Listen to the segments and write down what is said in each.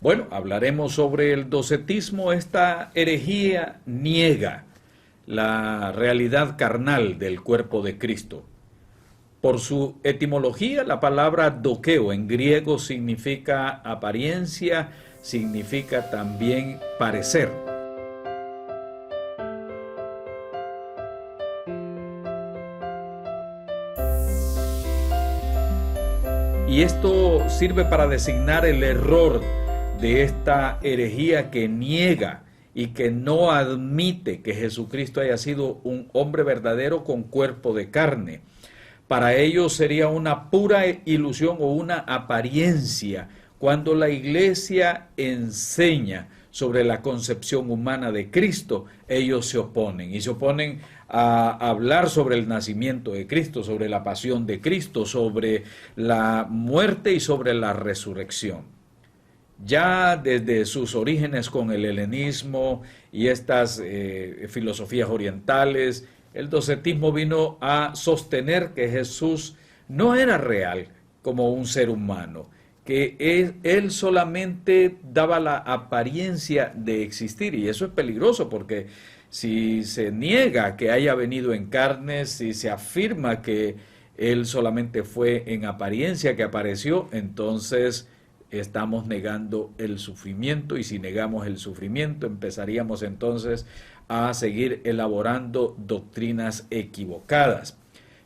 Bueno, hablaremos sobre el docetismo. Esta herejía niega la realidad carnal del cuerpo de Cristo. Por su etimología, la palabra doqueo en griego significa apariencia, significa también parecer. Y esto sirve para designar el error de esta herejía que niega y que no admite que Jesucristo haya sido un hombre verdadero con cuerpo de carne. Para ellos sería una pura ilusión o una apariencia cuando la iglesia enseña sobre la concepción humana de Cristo. Ellos se oponen y se oponen a hablar sobre el nacimiento de Cristo, sobre la pasión de Cristo, sobre la muerte y sobre la resurrección. Ya desde sus orígenes con el helenismo y estas filosofías orientales, el docetismo vino a sostener que Jesús no era real como un ser humano, que él solamente daba la apariencia de existir, y eso es peligroso porque si se niega que haya venido en carne, si se afirma que él solamente fue en apariencia que apareció, entonces estamos negando el sufrimiento, y si negamos el sufrimiento empezaríamos entonces a seguir elaborando doctrinas equivocadas.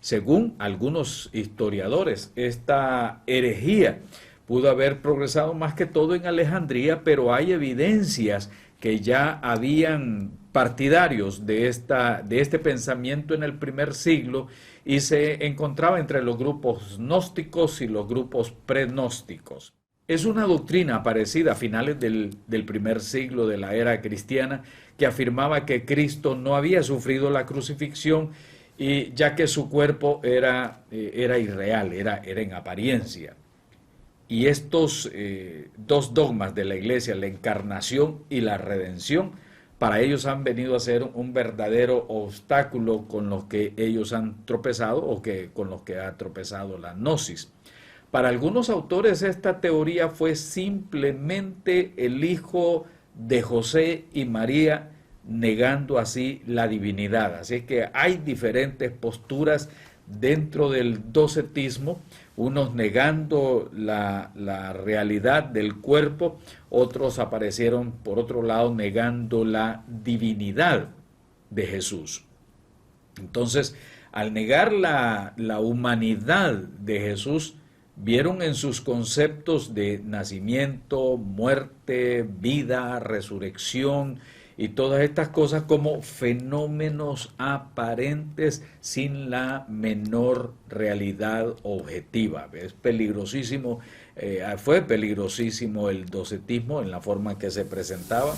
Según algunos historiadores, esta herejía pudo haber progresado más que todo en Alejandría, pero hay evidencias que ya habían partidarios de este pensamiento en el primer siglo, y se encontraba entre los grupos gnósticos y los grupos pregnósticos. Es una doctrina parecida a finales del primer siglo de la era cristiana, que afirmaba que Cristo no había sufrido la crucifixión, y ya que su cuerpo era irreal, era en apariencia. Y estos dos dogmas de la iglesia, la encarnación y la redención, para ellos han venido a ser un verdadero obstáculo con los que ellos han tropezado, o con los que ha tropezado la gnosis. Para algunos autores esta teoría fue simplemente el hijo de José y María negando así la divinidad. Así que hay diferentes posturas dentro del docetismo, unos negando la realidad del cuerpo, otros aparecieron por otro lado negando la divinidad de Jesús. Entonces, al negar la humanidad de Jesús, vieron en sus conceptos de nacimiento, muerte, vida, resurrección y todas estas cosas como fenómenos aparentes sin la menor realidad objetiva. Es peligrosísimo, fue peligrosísimo el docetismo en la forma en que se presentaba.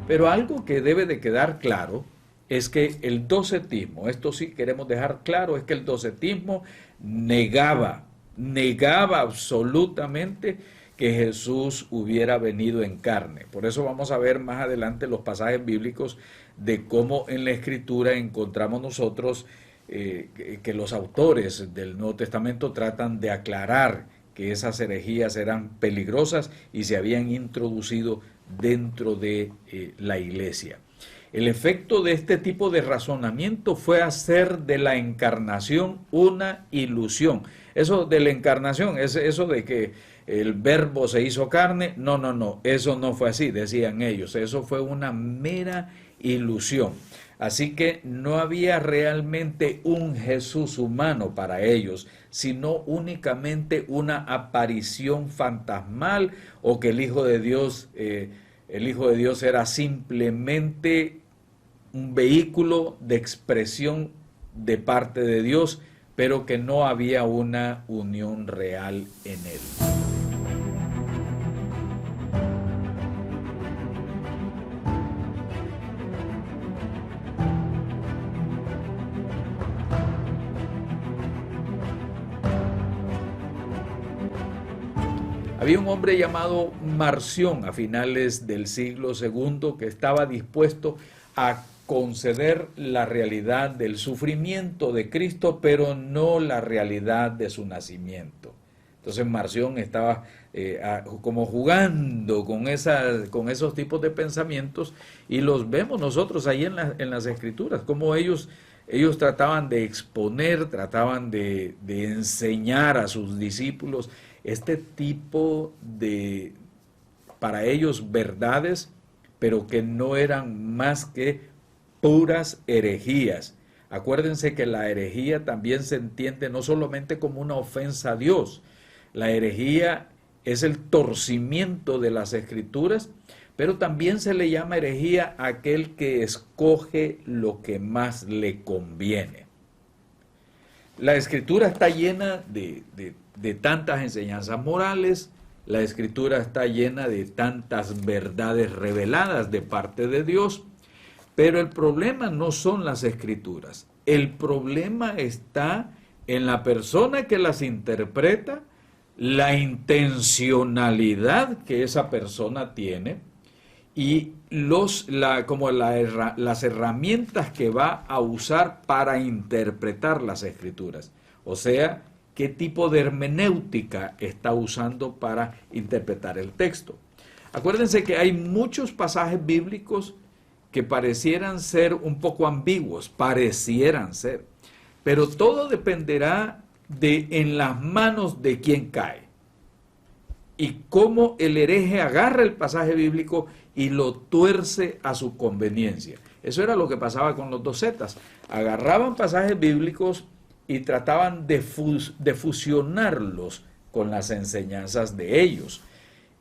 Pero algo que debe de quedar claro es que el docetismo, esto sí queremos dejar claro, es que el docetismo negaba absolutamente que Jesús hubiera venido en carne. Por eso vamos a ver más adelante los pasajes bíblicos de cómo en la Escritura encontramos nosotros que los autores del Nuevo Testamento tratan de aclarar que esas herejías eran peligrosas y se habían introducido dentro de la iglesia. El efecto de este tipo de razonamiento fue hacer de la encarnación una ilusión. Eso de la encarnación, eso de que el verbo se hizo carne, no, eso no fue así, decían ellos, eso fue una mera ilusión. Así que no había realmente un Jesús humano para ellos, sino únicamente una aparición fantasmal, o que el Hijo de Dios era simplemente un vehículo de expresión de parte de Dios, pero que no había una unión real en él. Había un hombre llamado Marción a finales del siglo II que estaba dispuesto a conceder la realidad del sufrimiento de Cristo, pero no la realidad de su nacimiento. Entonces Marción estaba como jugando con esos tipos de pensamientos, y los vemos nosotros ahí en las Escrituras, como ellos trataban de exponer, trataban de enseñar a sus discípulos este tipo de, para ellos, verdades, pero que no eran más que puras herejías. Acuérdense que la herejía también se entiende no solamente como una ofensa a Dios. La herejía es el torcimiento de las Escrituras, pero también se le llama herejía a aquel que escoge lo que más le conviene. La Escritura está llena de tantas enseñanzas morales, la Escritura está llena de tantas verdades reveladas de parte de Dios, pero el problema no son las Escrituras. El problema está en la persona que las interpreta, la intencionalidad que esa persona tiene y las herramientas que va a usar para interpretar las Escrituras. O sea, qué tipo de hermenéutica está usando para interpretar el texto. Acuérdense que hay muchos pasajes bíblicos que parecieran ser un poco ambiguos, parecieran ser, pero todo dependerá de en las manos de quien cae y cómo el hereje agarra el pasaje bíblico y lo tuerce a su conveniencia. Eso era lo que pasaba con los docetas. Agarraban pasajes bíblicos y trataban de fusionarlos con las enseñanzas de ellos.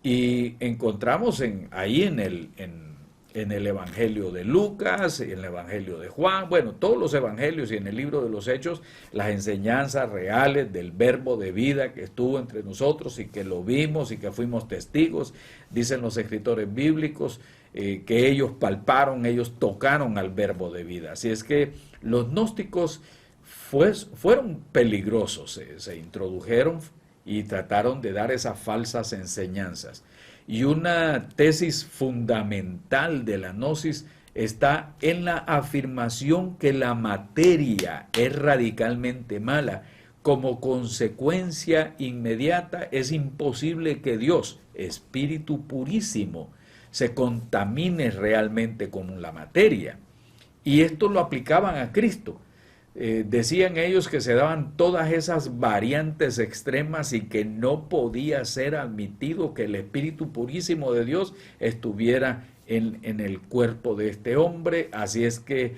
Y encontramos ahí en el Evangelio de Lucas, en el Evangelio de Juan, bueno, todos los evangelios y en el libro de los Hechos, las enseñanzas reales del verbo de vida que estuvo entre nosotros y que lo vimos y que fuimos testigos. Dicen los escritores bíblicos que ellos palparon, ellos tocaron al verbo de vida. Así es que los gnósticos fueron peligrosos, se introdujeron y trataron de dar esas falsas enseñanzas. Y una tesis fundamental de la gnosis está en la afirmación que la materia es radicalmente mala. Como consecuencia inmediata, es imposible que Dios, Espíritu purísimo, se contamine realmente con la materia. Y esto lo aplicaban a Cristo. Decían ellos que se daban todas esas variantes extremas y que no podía ser admitido que el Espíritu purísimo de Dios estuviera en el cuerpo de este hombre. Así es que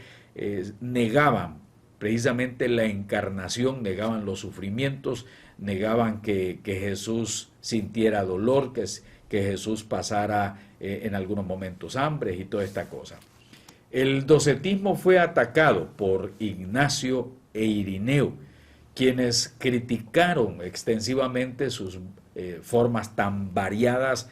negaban precisamente la encarnación, negaban los sufrimientos, negaban que Jesús sintiera dolor, que Jesús pasara en algunos momentos hambre y toda esta cosa. El docetismo fue atacado por Ignacio e Irineo, quienes criticaron extensivamente sus formas tan variadas,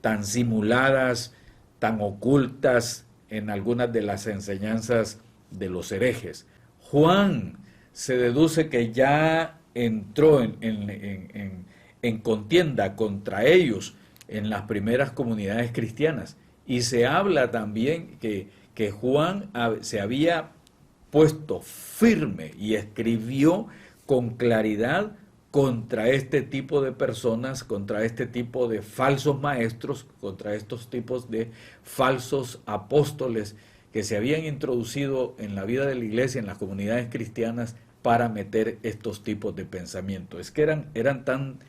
tan simuladas, tan ocultas en algunas de las enseñanzas de los herejes. Juan se deduce que ya entró en contienda contra ellos en las primeras comunidades cristianas, y se habla también que Juan se había puesto firme y escribió con claridad contra este tipo de personas, contra este tipo de falsos maestros, contra estos tipos de falsos apóstoles que se habían introducido en la vida de la iglesia, en las comunidades cristianas, para meter estos tipos de pensamientos. Es que eran tan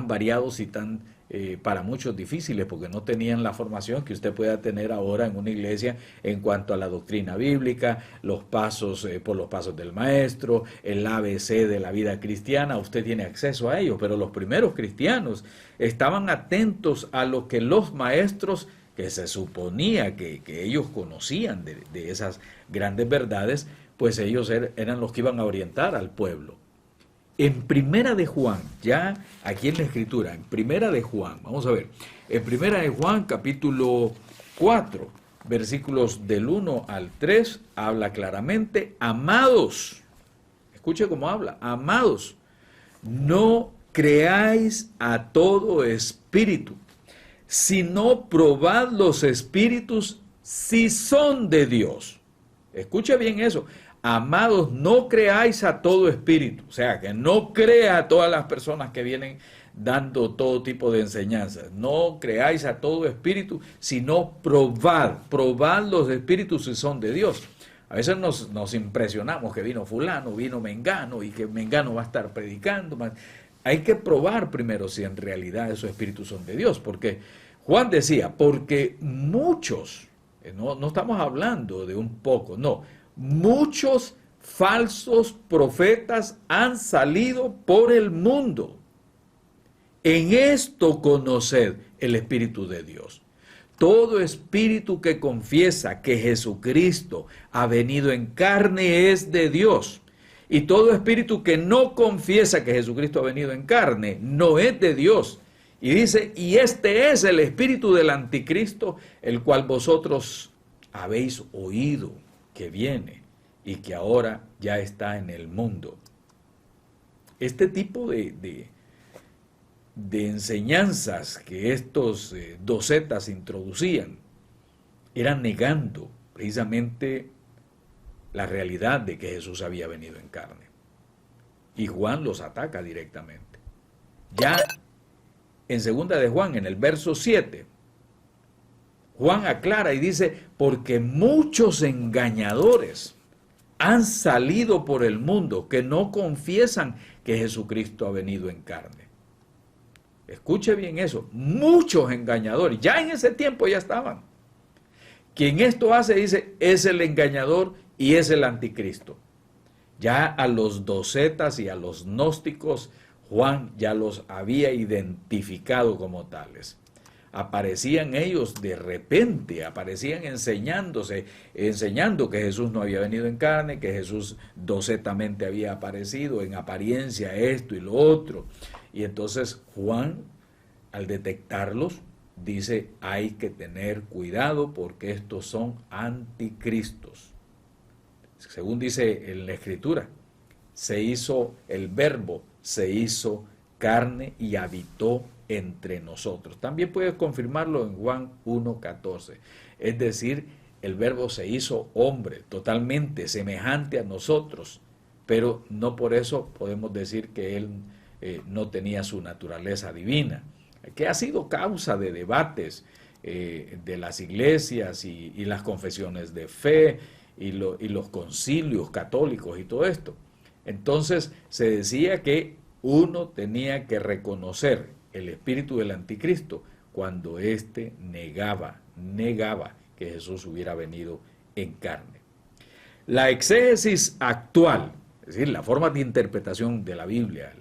variados y tan para muchos difíciles, porque no tenían la formación que usted pueda tener ahora en una iglesia en cuanto a la doctrina bíblica, los pasos por los pasos del maestro, el ABC de la vida cristiana. Usted tiene acceso a ello, pero los primeros cristianos estaban atentos a lo que los maestros, que se suponía que ellos conocían de esas grandes verdades, pues ellos eran los que iban a orientar al pueblo. En Primera de Juan, ya aquí en la Escritura, en Primera de Juan, vamos a ver, en Primera de Juan, capítulo 4, versículos del 1 al 3, habla claramente: amados, escuche cómo habla, amados, no creáis a todo espíritu, sino probad los espíritus si son de Dios. Escuche bien eso. Amados, no creáis a todo espíritu. O sea, que no crea a todas las personas que vienen dando todo tipo de enseñanzas. No creáis a todo espíritu, sino probad los espíritus si son de Dios. A veces nos impresionamos que vino fulano, vino mengano, y que mengano va a estar predicando. Hay que probar primero si en realidad esos espíritus son de Dios, porque Juan decía, porque muchos, no estamos hablando de un poco, no, muchos falsos profetas han salido por el mundo. En esto conoced el Espíritu de Dios. Todo espíritu que confiesa que Jesucristo ha venido en carne es de Dios. Y todo espíritu que no confiesa que Jesucristo ha venido en carne no es de Dios. Y dice, y este es el espíritu del anticristo, el cual vosotros habéis oído que viene y que ahora ya está en el mundo. Este tipo de enseñanzas que estos docetas introducían eran negando precisamente la realidad de que Jesús había venido en carne. Y Juan los ataca directamente. Ya en segunda de Juan, en el verso 7, Juan aclara y dice, porque muchos engañadores han salido por el mundo que no confiesan que Jesucristo ha venido en carne. Escuche bien eso, muchos engañadores, ya en ese tiempo ya estaban. Quien esto hace, dice, es el engañador y es el anticristo. Ya a los docetas y a los gnósticos, Juan ya los había identificado como tales. Aparecían ellos de repente, aparecían enseñando que Jesús no había venido en carne, que Jesús docetamente había aparecido, en apariencia esto y lo otro. Y entonces Juan, al detectarlos, dice, hay que tener cuidado porque estos son anticristos. Según dice en la Escritura, el verbo se hizo carne y habitó entre nosotros. También puedes confirmarlo en Juan 1:14. Es decir, el verbo se hizo hombre, totalmente semejante a nosotros, pero no por eso podemos decir que él no tenía su naturaleza divina, que ha sido causa de debates de las iglesias y las confesiones de fe y los concilios católicos y todo esto. Entonces se decía que uno tenía que reconocer el espíritu del anticristo cuando éste negaba que Jesús hubiera venido en carne. La exégesis actual, es decir, la forma de interpretación de la Biblia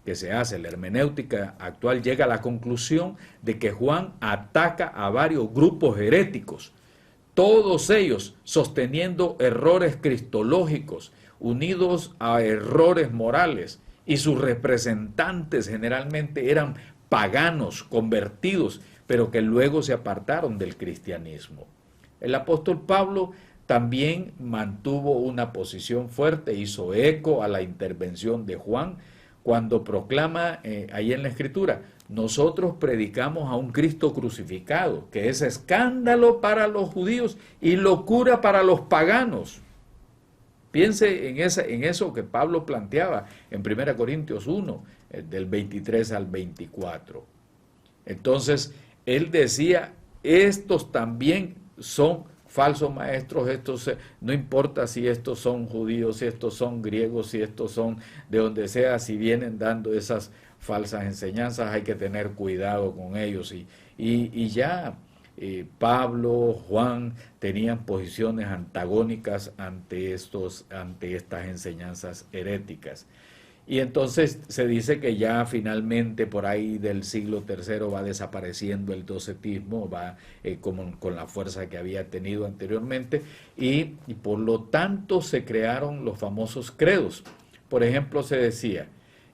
que se hace, la hermenéutica actual, llega a la conclusión de que Juan ataca a varios grupos heréticos, todos ellos sosteniendo errores cristológicos, unidos a errores morales, y sus representantes generalmente eran paganos convertidos, pero que luego se apartaron del cristianismo. El apóstol Pablo también mantuvo una posición fuerte, hizo eco a la intervención de Juan cuando proclama ahí en la Escritura, nosotros predicamos a un Cristo crucificado, que es escándalo para los judíos y locura para los paganos. Piense en eso que Pablo planteaba en 1 Corintios 1, del 23 al 24. Entonces, él decía, estos también son falsos maestros, no importa si estos son judíos, si estos son griegos, si estos son de donde sea, si vienen dando esas falsas enseñanzas, hay que tener cuidado con ellos. Y ya Pablo, Juan tenían posiciones antagónicas ante estas enseñanzas heréticas. Y entonces se dice que ya finalmente por ahí del siglo III va desapareciendo el docetismo, va con la fuerza que había tenido anteriormente y por lo tanto se crearon los famosos credos. Por ejemplo, se decía,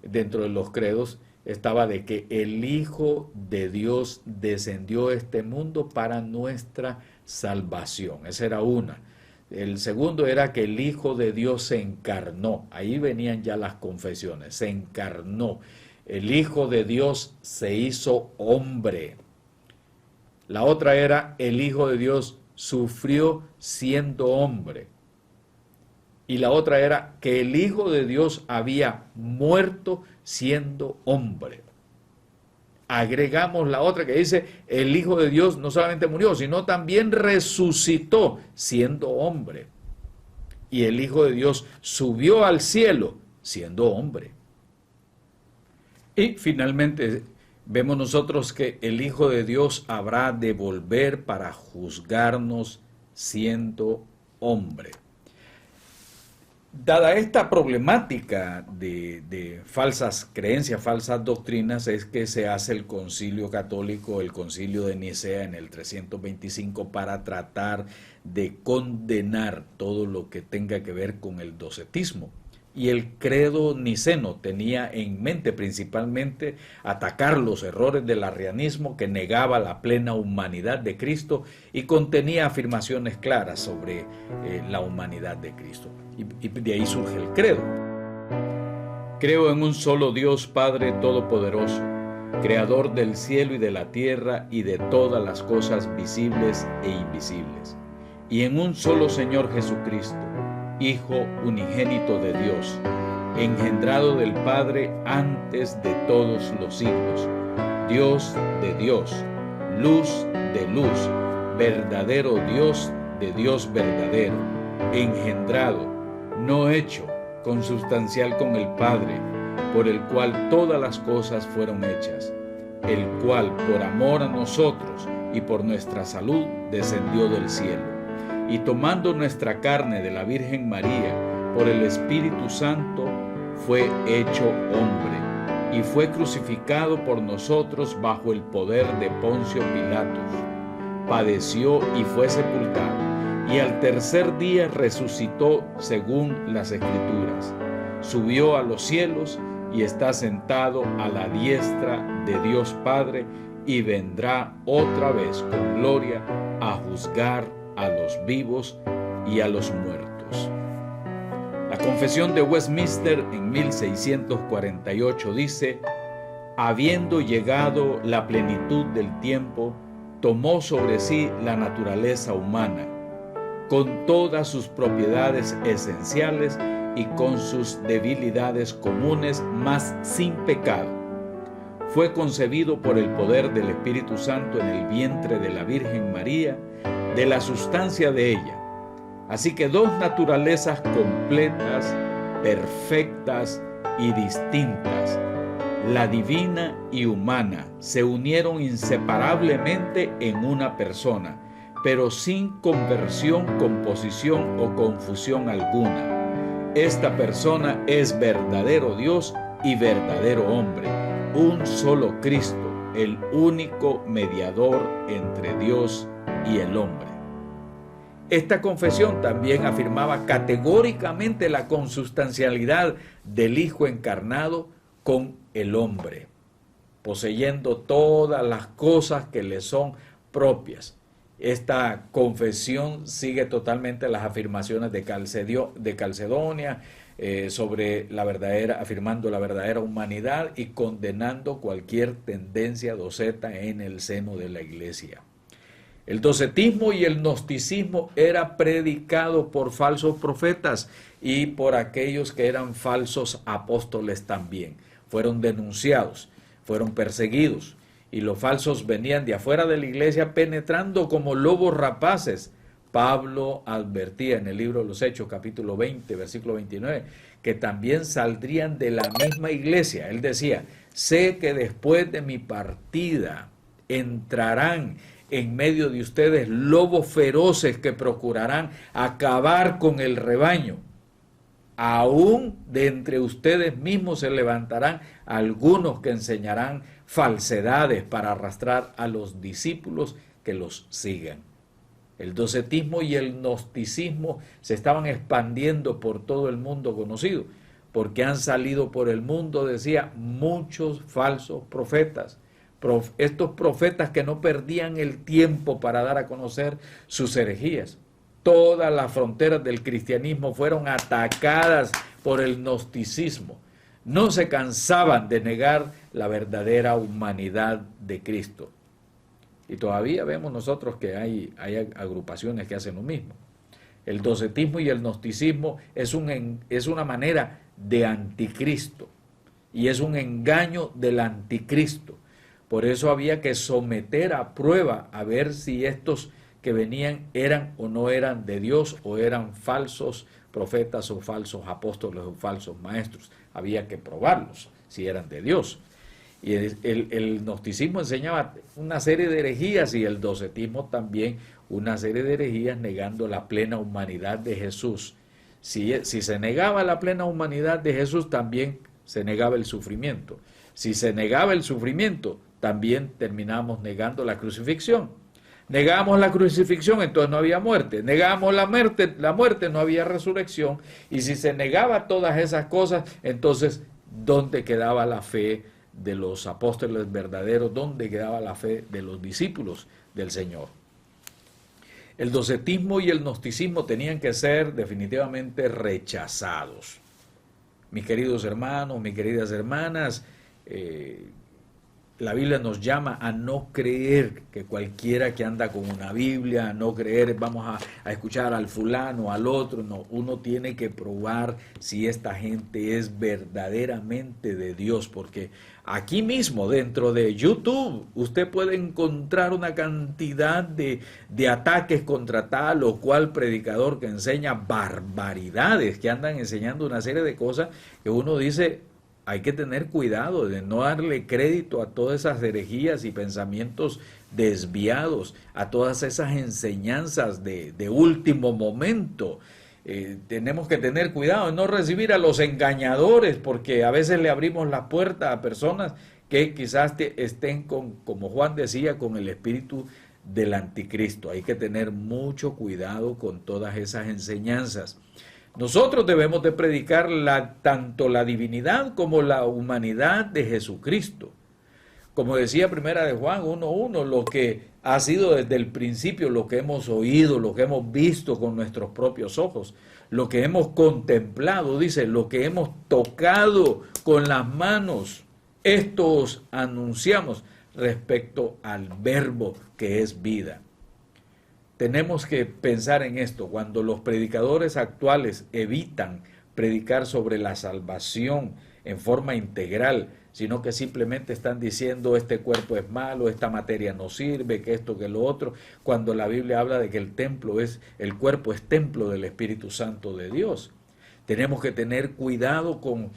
dentro de los credos estaba de que el Hijo de Dios descendió a este mundo para nuestra salvación. Esa era una. El segundo era que el Hijo de Dios se encarnó. Ahí venían ya las confesiones. Se encarnó. el Hijo de Dios se hizo hombre. La otra era, el Hijo de Dios sufrió siendo hombre. Y la otra era que el Hijo de Dios había muerto siendo hombre. Agregamos la otra que dice, el Hijo de Dios no solamente murió, sino también resucitó siendo hombre. Y el Hijo de Dios subió al cielo siendo hombre. Y finalmente vemos nosotros que el Hijo de Dios habrá de volver para juzgarnos siendo hombre. Dada esta problemática de falsas creencias, falsas doctrinas, es que se hace el Concilio Católico, el Concilio de Nicea en el 325 para tratar de condenar todo lo que tenga que ver con el docetismo. Y el credo niceno tenía en mente principalmente atacar los errores del arrianismo que negaba la plena humanidad de Cristo y contenía afirmaciones claras sobre la humanidad de Cristo. Y de ahí surge el credo. Creo en un solo Dios Padre Todopoderoso, Creador del cielo y de la tierra y de todas las cosas visibles e invisibles, y en un solo Señor Jesucristo, Hijo unigénito de Dios, engendrado del Padre antes de todos los siglos, Dios de Dios, luz de luz, verdadero Dios de Dios verdadero, engendrado, no hecho, consubstancial con el Padre, por el cual todas las cosas fueron hechas, el cual por amor a nosotros y por nuestra salud descendió del cielo, y tomando nuestra carne de la Virgen María, por el Espíritu Santo, fue hecho hombre, y fue crucificado por nosotros bajo el poder de Poncio Pilatos. Padeció y fue sepultado, y al tercer día resucitó según las Escrituras. Subió a los cielos y está sentado a la diestra de Dios Padre, y vendrá otra vez con gloria a juzgar a los vivos y a los muertos. La Confesión de Westminster en 1648 dice: habiendo llegado la plenitud del tiempo, tomó sobre sí la naturaleza humana, con todas sus propiedades esenciales y con sus debilidades comunes, mas sin pecado. Fue concebido por el poder del Espíritu Santo en el vientre de la Virgen María, de la sustancia de ella. Así que dos naturalezas completas, perfectas y distintas, la divina y humana, se unieron inseparablemente en una persona, pero sin conversión, composición o confusión alguna. Esta persona es verdadero Dios y verdadero hombre, un solo Cristo, el único mediador entre Dios y el hombre. Esta confesión también afirmaba categóricamente la consubstancialidad del Hijo encarnado con el hombre, poseyendo todas las cosas que le son propias. Esta confesión sigue totalmente las afirmaciones de Calcedonia sobre la verdadera, afirmando la verdadera humanidad y condenando cualquier tendencia doceta en el seno de la Iglesia. El docetismo y el gnosticismo era predicado por falsos profetas y por aquellos que eran falsos apóstoles también. Fueron denunciados, fueron perseguidos, y los falsos venían de afuera de la iglesia penetrando como lobos rapaces. Pablo advertía en el libro de los Hechos, capítulo 20, versículo 29, que también saldrían de la misma iglesia. Él decía: sé que después de mi partida entrarán en medio de ustedes lobos feroces que procurarán acabar con el rebaño. Aún de entre ustedes mismos se levantarán algunos que enseñarán falsedades para arrastrar a los discípulos que los sigan. El docetismo y el gnosticismo se estaban expandiendo por todo el mundo conocido, porque han salido por el mundo, decía, muchos falsos profetas. Estos profetas que no perdían el tiempo para dar a conocer sus herejías. Todas las fronteras del cristianismo fueron atacadas por el gnosticismo. no se cansaban de negar la verdadera humanidad de Cristo. Y todavía vemos nosotros que hay agrupaciones que hacen lo mismo. El docetismo y el gnosticismo es una manera de anticristo y es un engaño del anticristo. Por eso había que someter a prueba a ver si estos que venían eran o no eran de Dios, o eran falsos profetas o falsos apóstoles o falsos maestros. Había que probarlos si eran de Dios. Y el gnosticismo enseñaba una serie de herejías, y el docetismo también una serie de herejías, negando la plena humanidad de Jesús. Si se negaba la plena humanidad de Jesús, también se negaba el sufrimiento. Si se negaba el sufrimiento, también terminamos negando la crucifixión. Negábamos la crucifixión, entonces no había muerte. Negábamos la muerte, no había resurrección. Y si se negaba todas esas cosas, entonces, ¿dónde quedaba la fe de los apóstoles verdaderos? ¿Dónde quedaba la fe de los discípulos del Señor? El docetismo y el gnosticismo tenían que ser definitivamente rechazados. Mis queridos hermanos, mis queridas hermanas, la Biblia nos llama a no creer que cualquiera que anda con una Biblia, a no creer, vamos a escuchar al fulano, al otro. No, uno tiene que probar si esta gente es verdaderamente de Dios, porque aquí mismo dentro de YouTube usted puede encontrar una cantidad de ataques contra tal o cual predicador que enseña barbaridades, que andan enseñando una serie de cosas que uno dice: hay que tener cuidado de no darle crédito a todas esas herejías y pensamientos desviados, a todas esas enseñanzas de último momento. Tenemos que tener cuidado de no recibir a los engañadores, porque a veces le abrimos la puerta a personas que quizás estén como Juan decía, con el espíritu del anticristo. Hay que tener mucho cuidado con todas esas enseñanzas. Nosotros debemos de predicar tanto la divinidad como la humanidad de Jesucristo. Como decía Primera de Juan 1:1, lo que ha sido desde el principio, lo que hemos oído, lo que hemos visto con nuestros propios ojos, lo que hemos contemplado, dice, lo que hemos tocado con las manos, esto os anunciamos respecto al verbo que es vida. Tenemos que pensar en esto. Cuando los predicadores actuales evitan predicar sobre la salvación en forma integral, sino que simplemente están diciendo este cuerpo es malo, esta materia no sirve, que esto, que lo otro, cuando la Biblia habla de que el cuerpo es templo del Espíritu Santo de Dios. Tenemos que tener cuidado con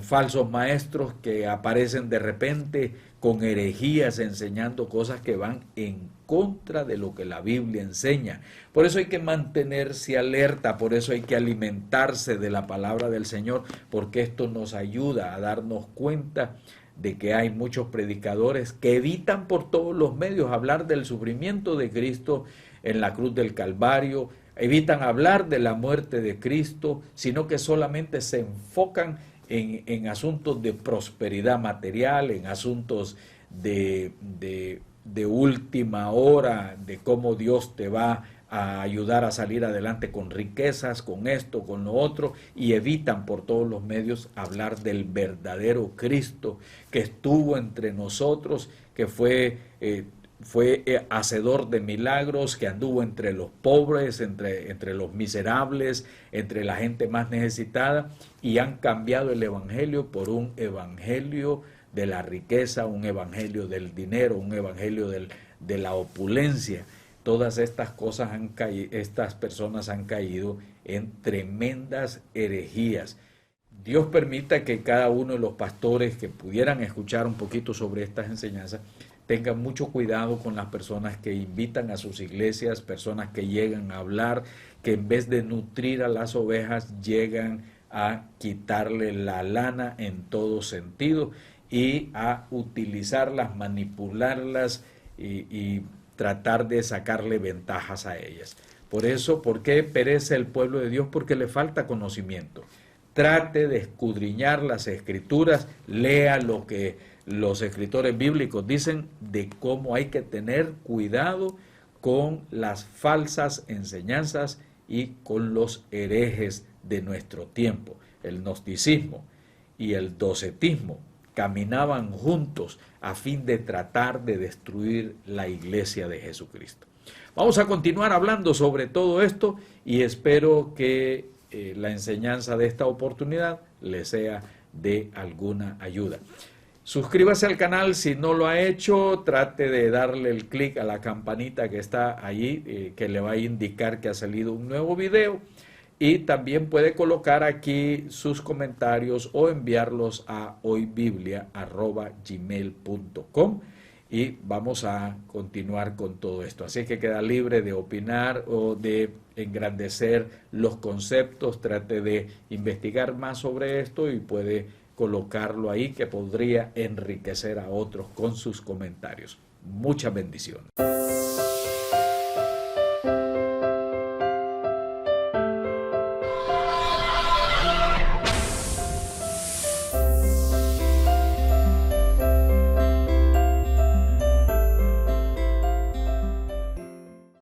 falsos maestros que aparecen de repente con herejías, enseñando cosas que van en contra de lo que la Biblia enseña. Por eso hay que mantenerse alerta, por eso hay que alimentarse de la palabra del Señor, porque esto nos ayuda a darnos cuenta de que hay muchos predicadores que evitan por todos los medios hablar del sufrimiento de Cristo en la cruz del Calvario, evitan hablar de la muerte de Cristo, sino que solamente se enfocan en asuntos de prosperidad material, en asuntos de última hora, de cómo Dios te va a ayudar a salir adelante con riquezas, con esto, con lo otro, y evitan por todos los medios hablar del verdadero Cristo que estuvo entre nosotros, que fue hacedor de milagros, que anduvo entre los pobres, entre los miserables, entre la gente más necesitada, y han cambiado el evangelio por un evangelio de la riqueza, un evangelio del dinero, un evangelio de la opulencia. Todas estas cosas estas personas han caído en tremendas herejías. Dios permita que cada uno de los pastores que pudieran escuchar un poquito sobre estas enseñanzas tengan mucho cuidado con las personas que invitan a sus iglesias, personas que llegan a hablar, que en vez de nutrir a las ovejas llegan a quitarle la lana en todo sentido y a utilizarlas, manipularlas y tratar de sacarle ventajas a ellas. Por eso, ¿por qué perece el pueblo de Dios? Porque le falta conocimiento. Trate de escudriñar las escrituras, lea lo que los escritores bíblicos dicen de cómo hay que tener cuidado con las falsas enseñanzas y con los herejes de nuestro tiempo. El gnosticismo y el docetismo caminaban juntos a fin de tratar de destruir la iglesia de Jesucristo. Vamos a continuar hablando sobre todo esto y espero que la enseñanza de esta oportunidad le sea de alguna ayuda. Suscríbase al canal si no lo ha hecho, trate de darle el clic a la campanita que está allí, que le va a indicar que ha salido un nuevo video. Y también puede colocar aquí sus comentarios o enviarlos a hoybiblia@gmail.com y vamos a continuar con todo esto. Así que queda libre de opinar o de engrandecer los conceptos, trate de investigar más sobre esto y puede colocarlo ahí, que podría enriquecer a otros con sus comentarios. Muchas bendiciones.